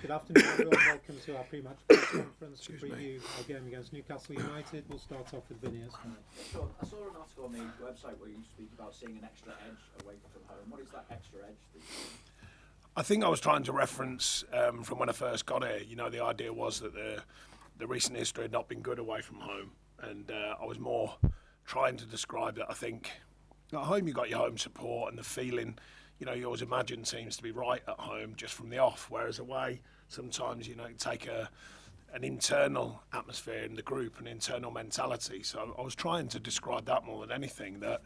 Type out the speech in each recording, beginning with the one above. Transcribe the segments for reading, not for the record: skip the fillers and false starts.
Good afternoon, everyone. Welcome to our pre-match press conference to preview our game against Newcastle United. We'll start off with Vinny. So I saw an article on the website where you speak about seeing an extra edge away from home. What is that extra edge? I think I was trying to reference from when I first got here. You know, the idea was that the recent history had not been good away from home, and I was more trying to describe that. I think at home you got your home support and the feeling. You know, you always imagine teams to be right at home just from the off, whereas away sometimes, you know, you take an internal atmosphere in the group, an internal mentality. So I was trying to describe that more than anything, that,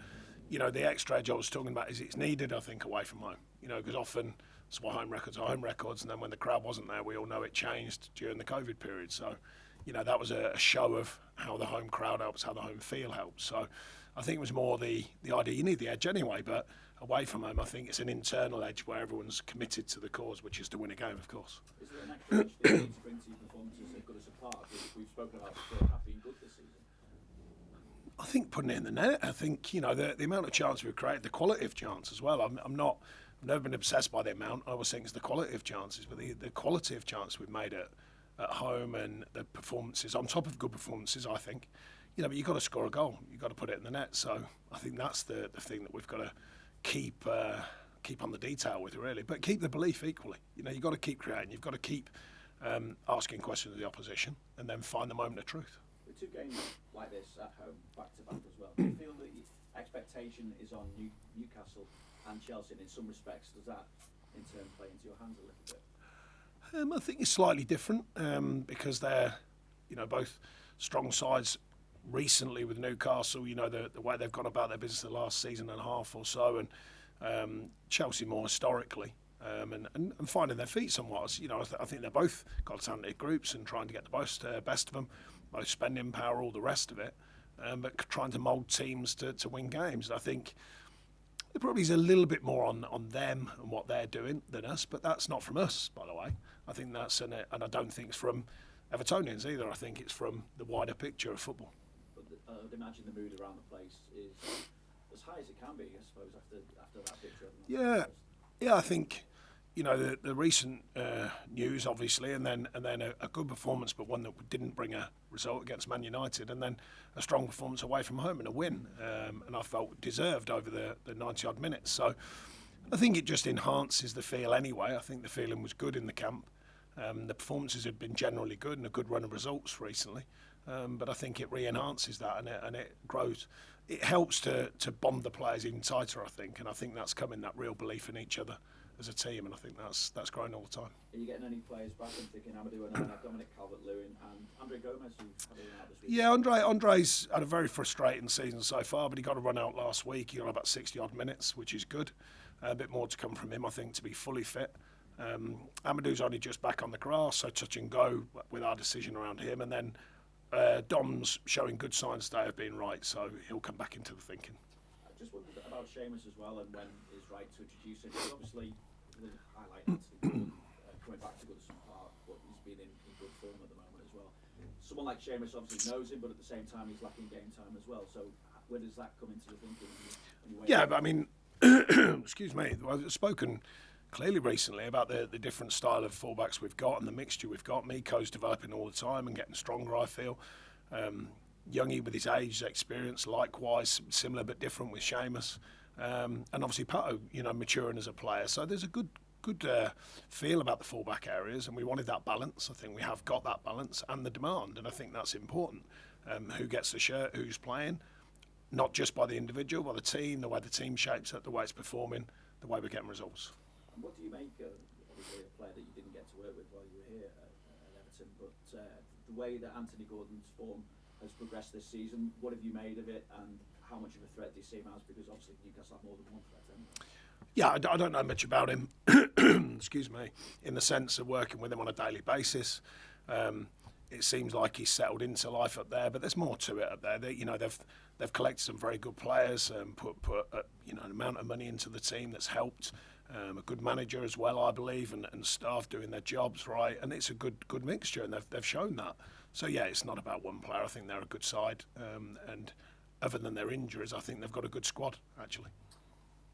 you know, the extra edge I was talking about is it's needed, I think, away from home. You know, because often that's why home records are home records, and then when the crowd wasn't there, we all know it changed during the COVID period. So, you know, that was a show of how the home crowd helps, how the home feel helps. So I think it was more the idea, you need the edge anyway, but away from home, I think it's an internal edge where everyone's committed to the cause, which is to win a game, of course. Is there an extra edge that you need to bring to your performances that got us apart? We've spoken about before, have been good this season. I think putting it in the net. I think, you know, the amount of chance we've created, the quality of chance as well. I've never been obsessed by the amount. I always think it's the quality of chances, but the quality of chance we've made at home and the performances, on top of good performances, I think. You know, but you've got to score a goal. You've got to put it in the net. So I think that's the thing that we've got to keep on the detail with, really, but keep the belief equally. You know, you've got to keep creating, you've got to keep asking questions of the opposition, and then find the moment of truth. With two games like this at home, back to back as well, do you feel that the expectation is on Newcastle and Chelsea, and in some respects, does that in turn play into your hands a little bit? I think it's slightly different because they're, you know, both strong sides. Recently with Newcastle, you know, the way they've gone about their business the last season and a half or so, and Chelsea more historically, and finding their feet somewhat. You know, I think they're both got talented groups and trying to get the best of them, both spending power, all the rest of it, but trying to mould teams to win games. And I think it probably is a little bit more on them and what they're doing than us, but that's not from us, by the way. I think that's, and I don't think it's from Evertonians either. I think it's from the wider picture of football. I would imagine the mood around the place is as high as it can be, I suppose, after that picture. Yeah. I think, you know, the recent news, obviously, and then a good performance, but one that didn't bring a result against Man United, and then a strong performance away from home and a win, and I felt deserved over the 90-odd minutes. So I think it just enhances the feel anyway. I think the feeling was good in the camp. The performances have been generally good and a good run of results recently. But I think it re-enhances that and it grows. It helps to bond the players even tighter, I think, and I think that's coming, that real belief in each other as a team, and I think that's grown all the time. Are you getting any players back? I'm thinking Amadou and Dominic Calvert-Lewin and Andre Gomez, who had a run out this week. Yeah, Andre's had a very frustrating season so far, but he got a run out last week. He got about 60-odd minutes, which is good. A bit more to come from him, I think, to be fully fit. Amadou's only just back on the grass, so touch and go with our decision around him, and then Dom's showing good signs today of being right, so he'll come back into the thinking. I just wondered about Seamus as well, and when it's right to introduce him. He's obviously the highlight coming back to Goodison Park, but he's been in good form at the moment as well. Someone like Seamus obviously knows him, but at the same time he's lacking game time as well. So where does that come into the thinking? Yeah, but I mean, excuse me, I've spoken clearly recently about the different style of fullbacks we've got and the mixture we've got. Miko's developing all the time and getting stronger, I feel. Youngie with his age, experience, likewise, similar but different with Seamus. And obviously Pato, you know, maturing as a player. So there's a good feel about the fullback areas, and we wanted that balance. I think we have got that balance and the demand, and I think that's important. Who gets the shirt, who's playing, not just by the individual, by the team, the way the team shapes it, the way it's performing, the way we're getting results. What do you make of obviously a player that you didn't get to work with while you were here at Everton, but the way that Anthony Gordon's form has progressed this season, what have you made of it, and how much of a threat do you see him as? Because obviously Newcastle have more than one threat, anyway. Yeah, I don't know much about him, excuse me, in the sense of working with him on a daily basis. It seems like he's settled into life up there, but there's more to it up there. They've collected some very good players, put an amount of money into the team that's helped. A good manager as well, I believe, and staff doing their jobs right, and it's a good mixture, and they've shown that. So yeah, it's not about one player. I think they're a good side, and other than their injuries, I think they've got a good squad actually.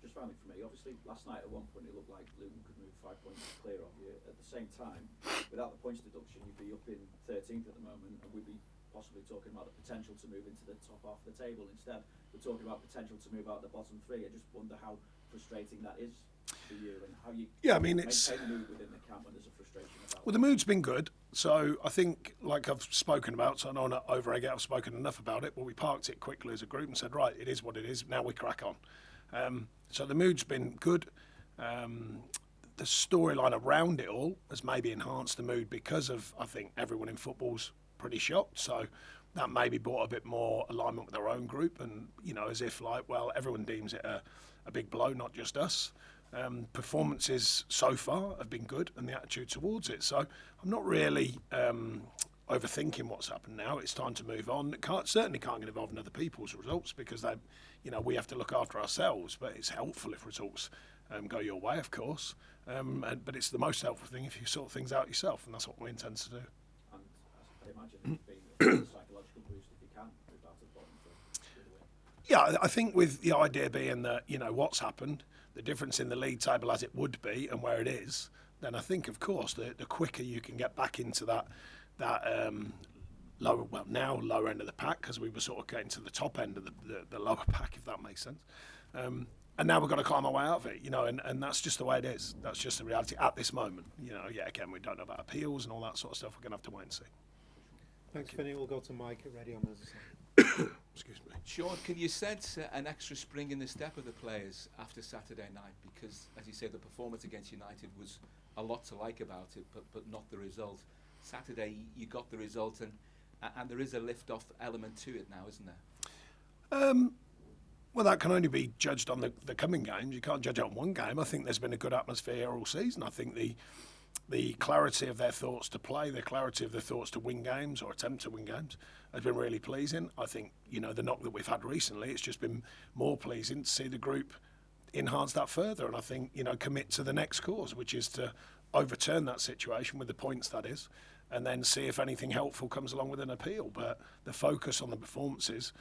Just finally for me, obviously last night at one point it looked like Luton could move 5 points clear of you. At the same time, without the points deduction, you'd be up in 13th at the moment, and we'd be possibly talking about the potential to move into the top half of the table. Instead, we're talking about potential to move out the bottom three. I just wonder how frustrating that is for you, and how you maintain the mood within the camp when there's a frustration about Well, the mood's been good. So I think, like I've spoken about, so I don't want to over-egg it, I've spoken enough about it, but we parked it quickly as a group and said, right, it is what it is, now we crack on. So the mood's been good. The storyline around it all has maybe enhanced the mood because of, I think, everyone in football's pretty shocked. So that maybe brought a bit more alignment with our own group, and, you know, as if like, well, everyone deems it a big blow, not just us. Performances so far have been good, and the attitude towards it. So I'm not really overthinking what's happened now. It's time to move on. Certainly can't get involved in other people's results because they, you know, we have to look after ourselves. But it's helpful if results go your way, of course. But it's the most helpful thing if you sort things out yourself, and that's what we intend to do. And I imagine it's being a psychological boost if you can move out of the bottom three. Yeah, I think with the idea being that, you know, what's happened, the difference in the league table as it would be and where it is, then I think, of course, the quicker you can get back into that lower, well, now lower end of the pack, because we were sort of getting to the top end of the lower pack, if that makes sense. And now we've got to climb our way out of it, you know, and that's just the way it is. That's just the reality at this moment. You know, yeah, again, we don't know about appeals and all that sort of stuff. We're going to have to wait and see. Thanks, Vinny. We'll go to Mike at Ready on the other side. Excuse me. Sean, can you sense an extra spring in the step of the players after Saturday night? Because, as you say, the performance against United was a lot to like about it, but not the result. Saturday, you got the result, and there is a lift-off element to it now, isn't there? Well, that can only be judged on the coming games. You can't judge it on one game. I think there's been a good atmosphere all season. I think the clarity of their thoughts to play, the clarity of their thoughts to win games or attempt to win games has been really pleasing. I think, you know, the knock that we've had recently, it's just been more pleasing to see the group enhance that further, and I think, you know, commit to the next course, which is to overturn that situation with the points, that is, and then see if anything helpful comes along with an appeal. But the focus on the performances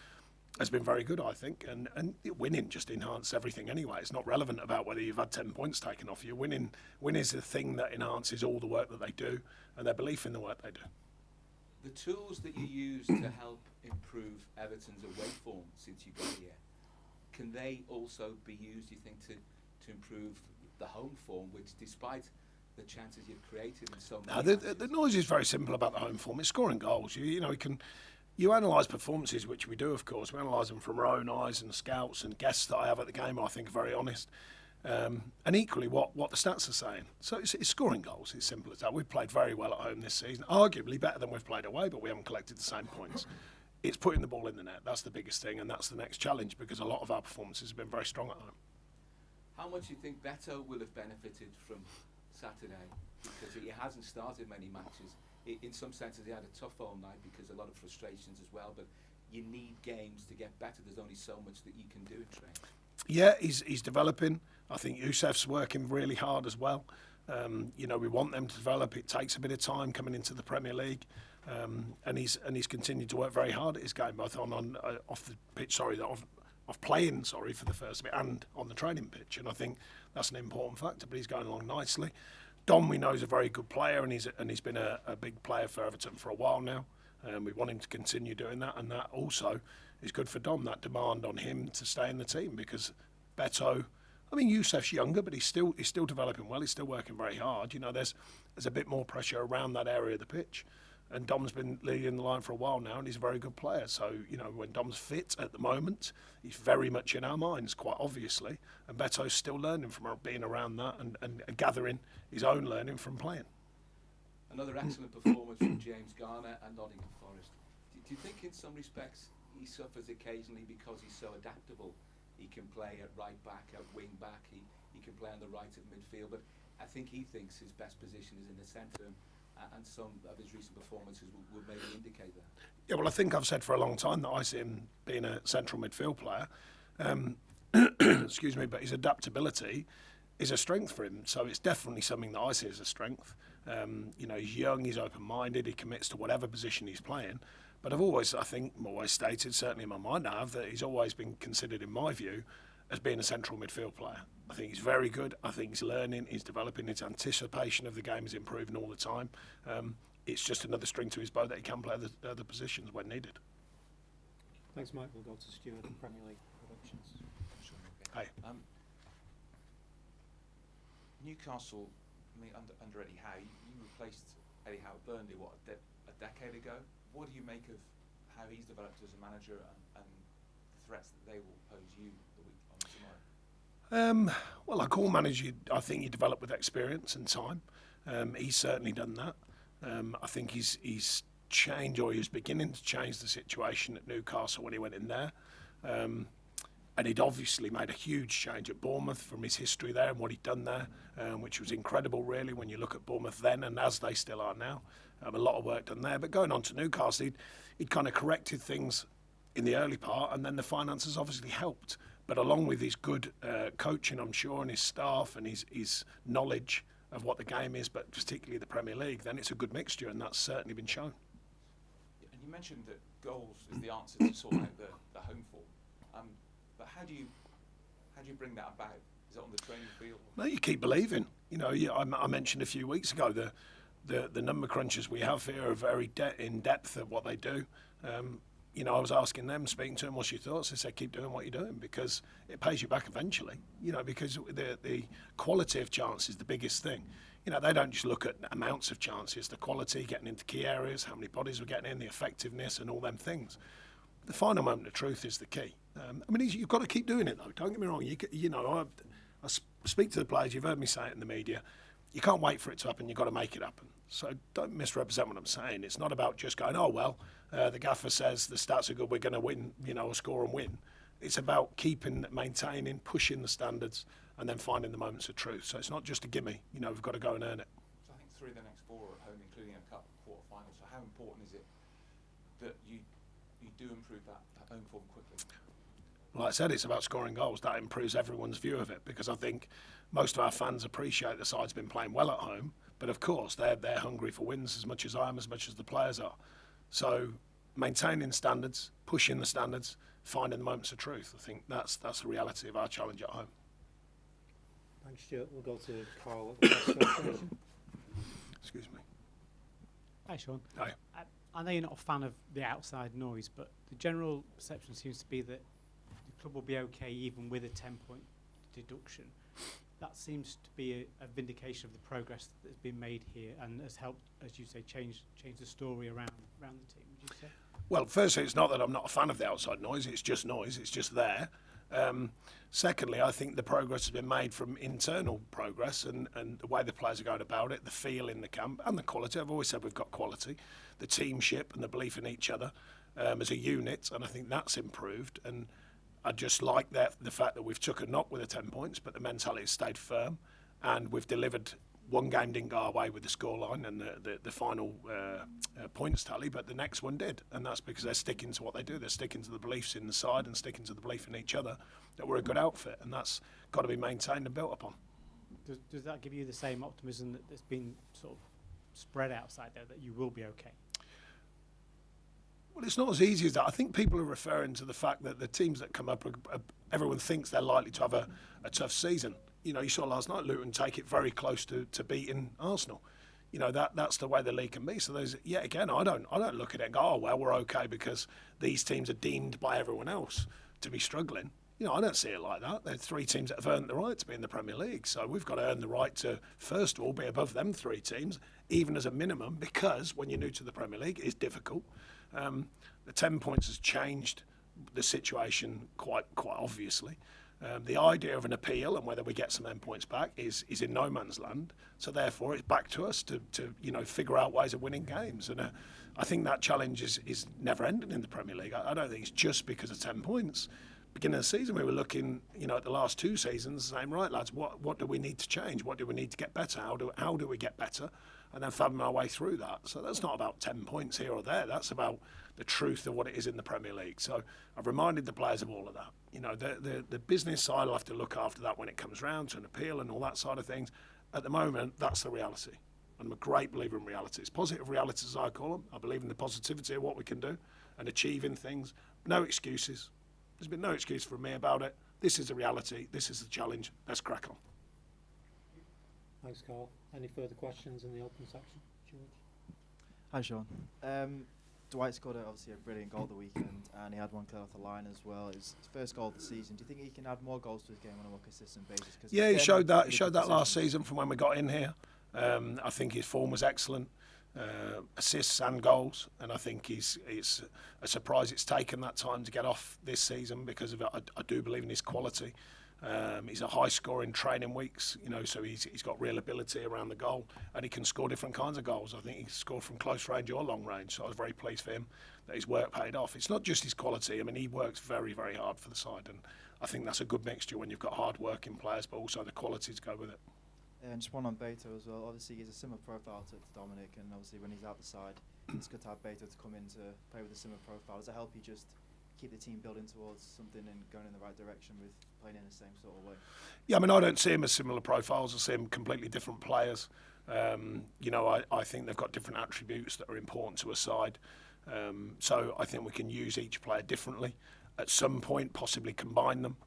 has been very good, I think, and winning just enhances everything anyway. It's not relevant about whether you've had 10 points taken off you. Win is the thing that enhances all the work that they do and their belief in the work they do. The tools that you use to help improve Everton's away form since you got here, can they also be used, do you think, to improve the home form, which, despite the chances you've created in so many... The noise is very simple about the home form. It's scoring goals. You know, you analyse performances, which we do, of course. We analyse them from our own eyes, and scouts and guests that I have at the game, I think, are very honest. And equally, what the stats are saying. So it's scoring goals. It's simple as that. We've played very well at home this season, arguably better than we've played away, but we haven't collected the same points. It's putting the ball in the net. That's the biggest thing, and that's the next challenge, because a lot of our performances have been very strong at home. How much do you think Beto will have benefited from Saturday? Because he hasn't started many matches. In some senses, he had a tough all night because a lot of frustrations as well, but you need games to get better. There's only so much that you can do in training. Yeah, he's developing. I think Youssef's working really hard as well. You know, we want them to develop. It takes a bit of time coming into the Premier League, and he's continued to work very hard at his game, both off the pitch. Off playing, for the first bit, and on the training pitch. And I think that's an important factor. But he's going along nicely. Dom, we know, is a very good player, and he's been a big player for Everton for a while now. We want him to continue doing that, and that also is good for Dom, that demand on him to stay in the team, because Beto, I mean, Youssef's younger, but he's still developing well. He's still working very hard. You know, there's a bit more pressure around that area of the pitch, and Dom's been leading the line for a while now, and he's a very good player. So, you know, when Dom's fit at the moment, he's very much in our minds, quite obviously, and Beto's still learning from being around that and gathering his own learning from playing. Another excellent performance from James Garner and Nottingham Forest. Do you think in some respects he suffers occasionally because he's so adaptable? He can play at right back, at wing back, he can play on the right of midfield, but I think he thinks his best position is in the centre, and some of his recent performances would maybe indicate that. Yeah, well, I think I've said for a long time that I see him being a central midfield player. Excuse me, but his adaptability is a strength for him, so it's definitely something that I see as a strength. You know, he's young, he's open-minded, he commits to whatever position he's playing. But I've always stated, certainly in my mind now, that he's always been considered, in my view, as being a central midfield player. I think he's very good. I think he's learning, he's developing, his anticipation of the game is improving all the time. It's just another string to his bow that he can play the other positions when needed. Thanks, Mike. We'll go to Stuart in Premier League predictions. Hey. Newcastle, I mean, under Eddie Howe, you replaced Eddie Howe at Burnley, a decade ago. What do you make of how he's developed as a manager and the threats that they will pose you the week on tomorrow? Well, like all managers, I think you develop with experience and time. He's certainly done that. I think he's changed, or he was beginning to change the situation at Newcastle when he went in there. And he'd obviously made a huge change at Bournemouth from his history there and what he'd done there, which was incredible, really, when you look at Bournemouth then and as they still are now. A lot of work done there. But going on to Newcastle, he'd kind of corrected things in the early part, and then the finances obviously helped. But along with his good coaching, I'm sure, and his staff and his knowledge of what the game is, but particularly the Premier League, then it's a good mixture, and that's certainly been shown. And you mentioned that goals is the answer to sort out the home form. But how do you bring that about? Is it on the training field? No, you keep believing. You know, I mentioned a few weeks ago the number crunchers we have here are very in depth at what they do. You know, I was asking them, speaking to them, what's your thoughts? They said, keep doing what you're doing because it pays you back eventually. You know, because the quality of chance is the biggest thing. You know, they don't just look at amounts of chances, the quality, getting into key areas, how many bodies we're getting in, the effectiveness and all them things. The final moment of truth is the key. I mean, you've got to keep doing it, though. Don't get me wrong. You know, I speak to the players. You've heard me say it in the media. You can't wait for it to happen. You've got to make it happen. So don't misrepresent what I'm saying. It's not about just going, oh, well, the gaffer says the stats are good, we're going to win, you know, or score and win. It's about keeping, maintaining, pushing the standards, and then finding the moments of truth. So it's not just a gimme. You know, we've got to go and earn it. So I think 3 of the next 4 are at home, including a cup quarter-final. So how important is it that you do improve that home form quickly? Like I said, it's about scoring goals. That improves everyone's view of it because I think most of our fans appreciate the side's been playing well at home, but of course they're hungry for wins as much as I am, as much as the players are. So maintaining standards, pushing the standards, finding the moments of truth. I think that's the reality of our challenge at home. Thanks, Stuart. We'll go to Carl at the West Association. Excuse me. Hi, Sean. Hi. I know you're not a fan of the outside noise, but the general perception seems to be that the club will be okay even with a 10-point deduction. That seems to be a vindication of the progress that's been made here and has helped, as you say, change the story around the team, would you say? Well, firstly, it's not that I'm not a fan of the outside noise. It's just noise. It's just there. Secondly, I think the progress has been made from internal progress and the way the players are going about it, the feel in the camp and the quality. I've always said we've got quality, the teamship and the belief in each other as a unit, and I think that's improved. And I just like the fact that we've took a knock with the 10 points, but the mentality has stayed firm, and we've delivered. One game didn't go our way with the scoreline and the final points tally, but the next one did, and that's because they're sticking to what they do. They're sticking to the beliefs in the side and sticking to the belief in each other that we're a good outfit, and that's got to be maintained and built upon. Does that give you the same optimism that's been sort of spread outside there, that you will be okay? Well, it's not as easy as that. I think people are referring to the fact that the teams that come up, everyone thinks they're likely to have a tough season. You know, you saw last night Luton take it very close to beating Arsenal. You know, that's the way the league can be. So there's, yet again, I don't look at it and go, oh, well, we're okay because these teams are deemed by everyone else to be struggling. You know, I don't see it like that. There are 3 teams that have earned the right to be in the Premier League. So we've got to earn the right to, first of all, be above them 3 teams, even as a minimum, because when you're new to the Premier League, it's difficult. The 10 points has changed the situation quite obviously. The idea of an appeal and whether we get some endpoints back is in no man's land. So therefore, it's back to us to figure out ways of winning games. And I think that challenge is never ending in the Premier League. I don't think it's just because of 10 points. Beginning of the season, we were looking, at the last 2 seasons, saying, right, lads, what do we need to change? What do we need to get better? How do we get better? And then fathom our way through that. So that's not about 10 points here or there. That's about the truth of what it is in the Premier League. So I've reminded the players of all of that. The business side will have to look after that when it comes round to an appeal and all that side of things. At the moment, that's the reality. I'm a great believer in realities. Positive realities, as I call them. I believe in the positivity of what we can do and achieving things. No excuses. There's been no excuse from me about it. this is the reality, this is the challenge, let's crack on. Thanks, Carl. Any further questions in the open section? George? Hi, Sean. Dwight scored obviously a brilliant goal the weekend, and he had one clear off the line as well. His first goal of the season. Do you think he can add more goals to his game on a more consistent basis? Yeah, he showed that. He showed that last season from when we got in here. I think his form was excellent, assists and goals, and I think it's a surprise it's taken that time to get off this season because of it. I do believe in his quality. He's a high scorer in training weeks, so he's got real ability around the goal, and he can score different kinds of goals. I think he scored from close range or long range, so I was very pleased for him that his work paid off. It's not just his quality. I mean, he works very, very hard for the side, and I think that's a good mixture when you've got hard-working players, but also the quality to go with it. And just one on Beto as well. Obviously, he's a similar profile to Dominic, and obviously when he's out the side, it's good to have Beto to come in to play with a similar profile. Does it help you just keep the team building towards something and going in the right direction with playing in the same sort of way? Yeah, I mean, I don't see him as similar profiles. I see him completely different players. I think they've got different attributes that are important to a side. So I think we can use each player differently. At some point, possibly combine them,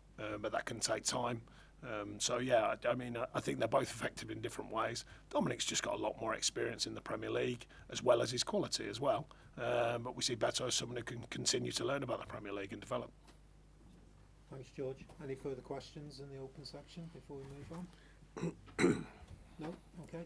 but that can take time. I think they're both effective in different ways. Dominic's just got a lot more experience in the Premier League, as well as his quality as well. But we see Beto as someone who can continue to learn about the Premier League and develop. Thanks, George. Any further questions in the open section before we move on? No? Okay.